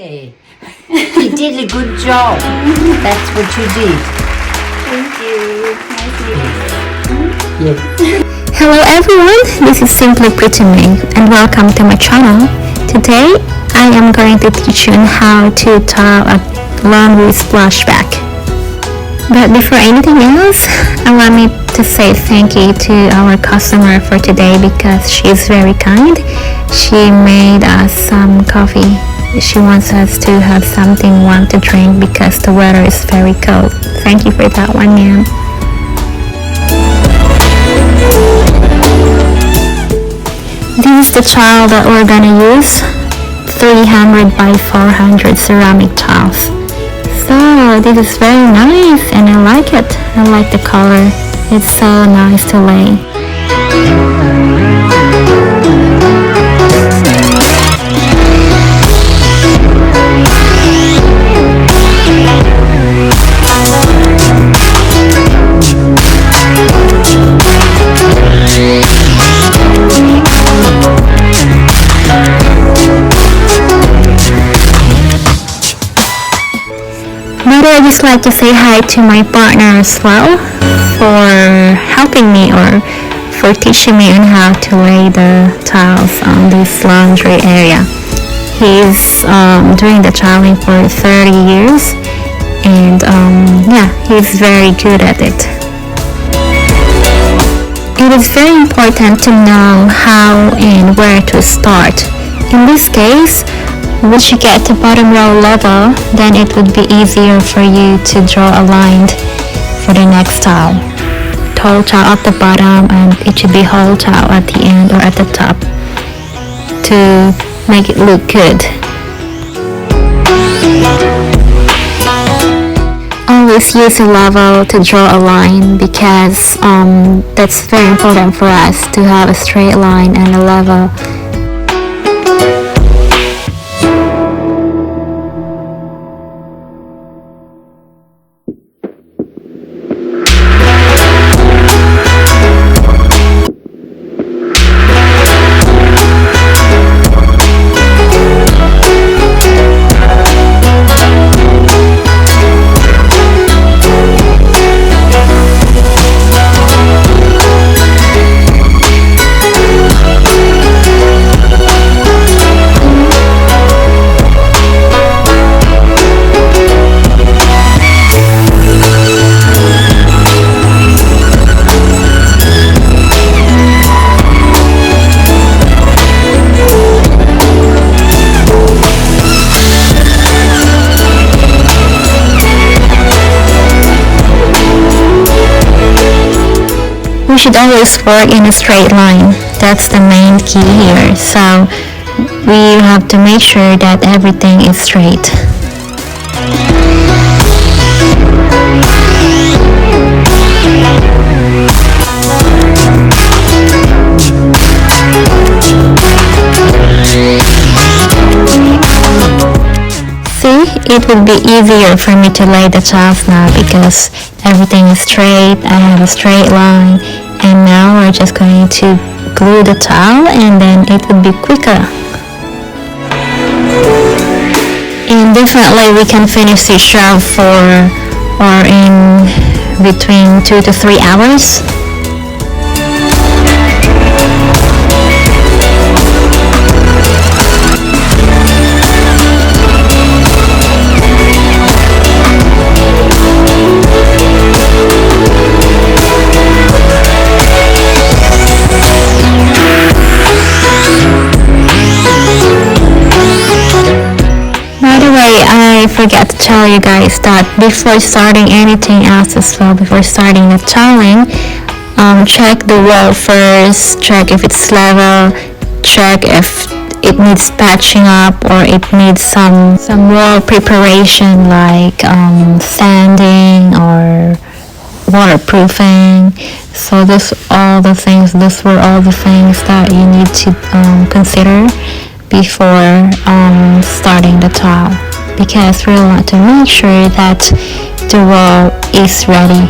Hey, you did a good job. That's what you did. Thank you. Nice meeting you. Yes. Hello everyone, this is SimplyPretty and welcome to my channel. Today I am going to teach you on how to tile a laundry splashback. But before anything else, allow me to say thank you to our customer for today because she is very kind. She made us some coffee. She wants us to have something warm to drink because the weather is very cold. Thank you for that one, ma'am. This is the tile that we're gonna use. 300 by 400 ceramic tiles. So this is very nice and I like it. I like the color. It's so nice to lay. But I just like to say hi to my partner as well for helping me or for teaching me on how to lay the tiles on this laundry area. He's doing the tiling for 30 years and yeah, he's very good at it. It is very important to know how and where to start. In this case, once you get to bottom row level, then it would be easier for you to draw a line for the next tile. Whole tile at the bottom and it should be whole tile at the end or at the top to make it look good. Always use a level to draw a line because that's very important for us to have a straight line and a level. We should always work in a straight line. That's the main key here. So we have to make sure that everything is straight. See, it would be easier for me to lay the tiles now because everything is straight. I have a straight line. And now we're just going to glue the tile and then it would be quicker. And definitely we can finish this job in between 2 to 3 hours. I forgot to tell you guys that before starting anything else as well, before starting the tiling, check the wall first, check if it's level, check if it needs patching up or it needs some wall preparation like sanding or waterproofing. So those were all the things that you need to consider before starting the tile, because we want to make sure that the wall is ready.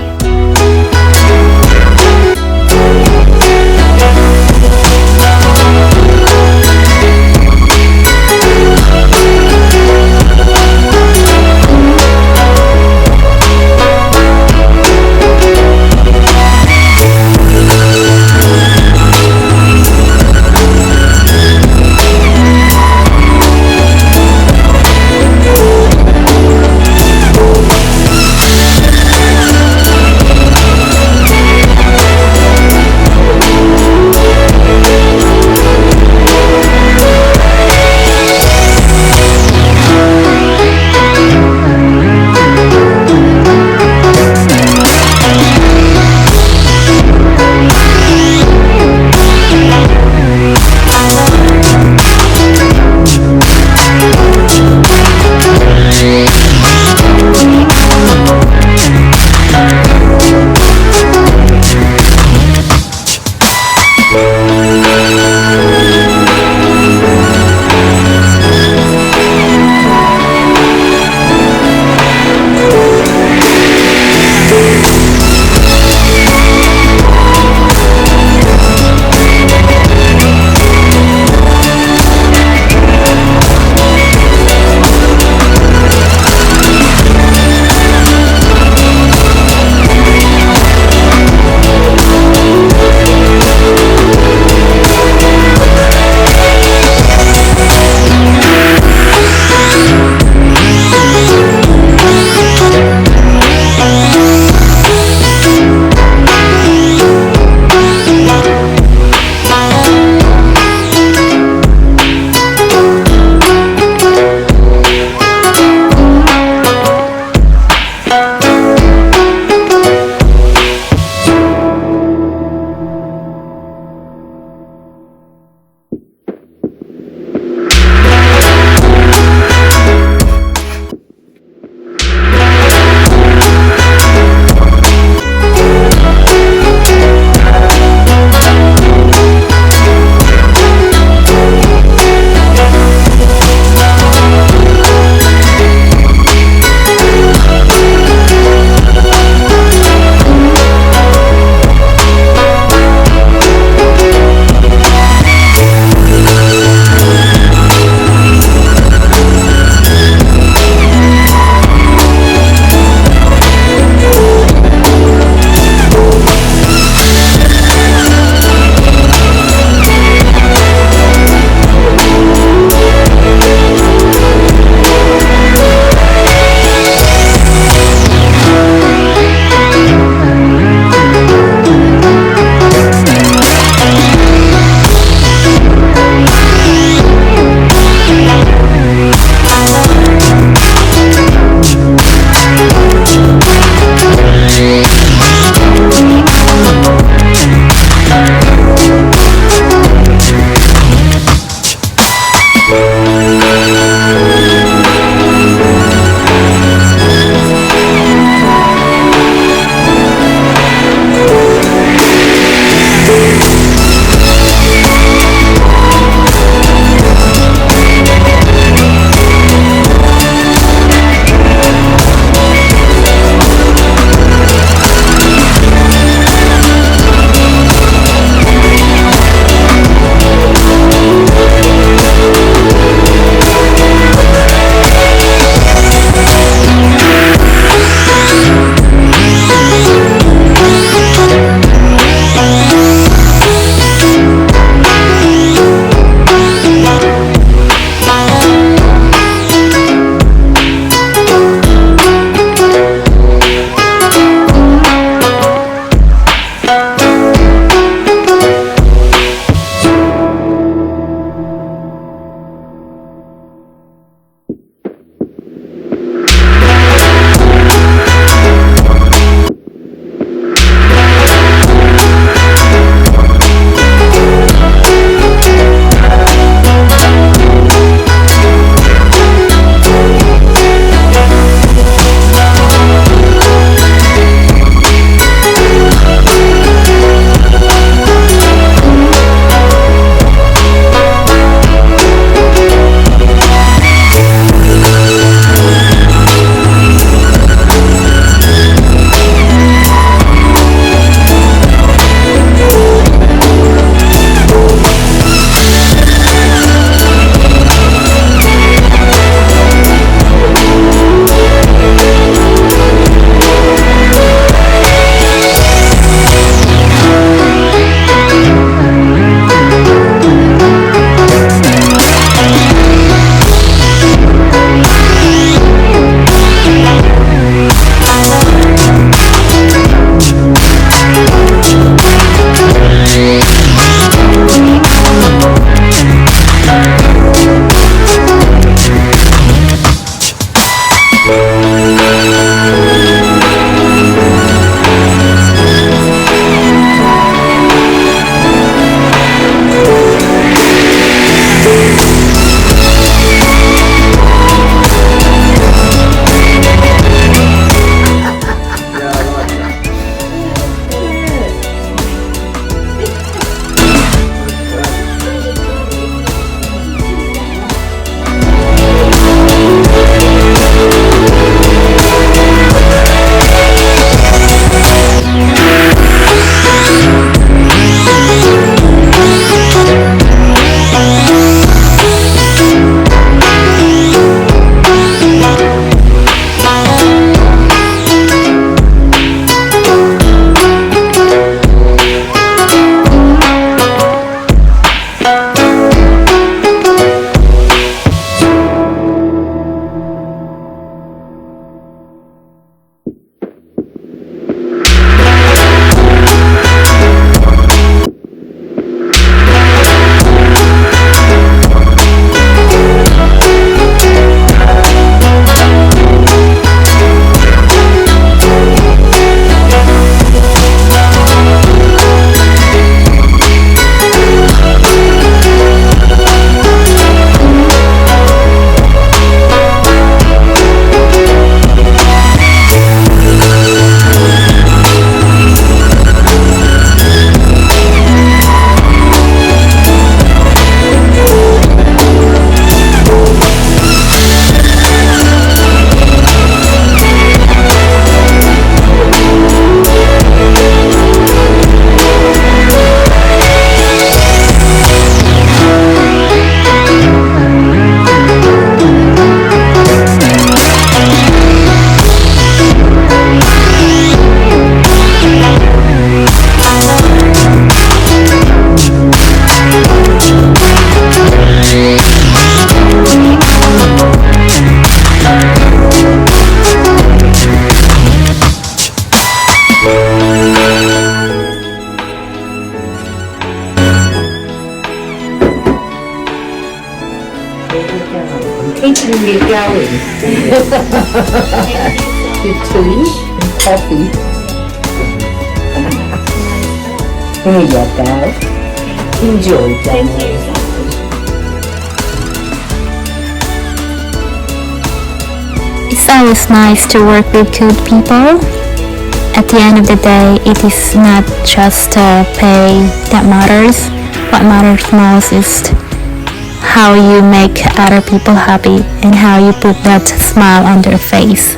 Your tea and coffee. Here you go. Enjoy that. Thank you. It's always nice to work with good people. At the end of the day, it is not just pay that matters. What matters most is how you make other people happy and how you put that smile on their face.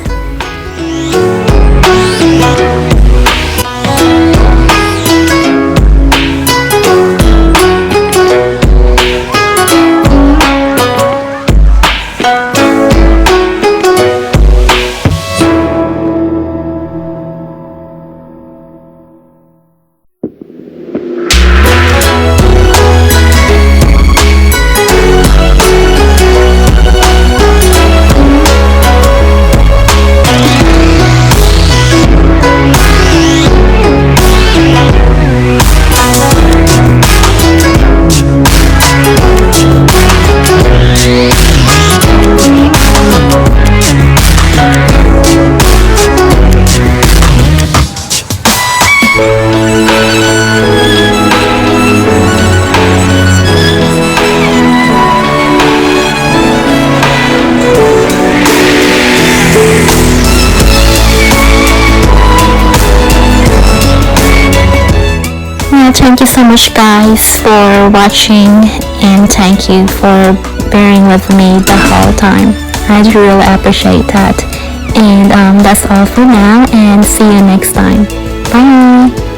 Thank you so much guys for watching, and thank you for bearing with me the whole time. I really appreciate that. And that's all for now, and see you next time. Bye.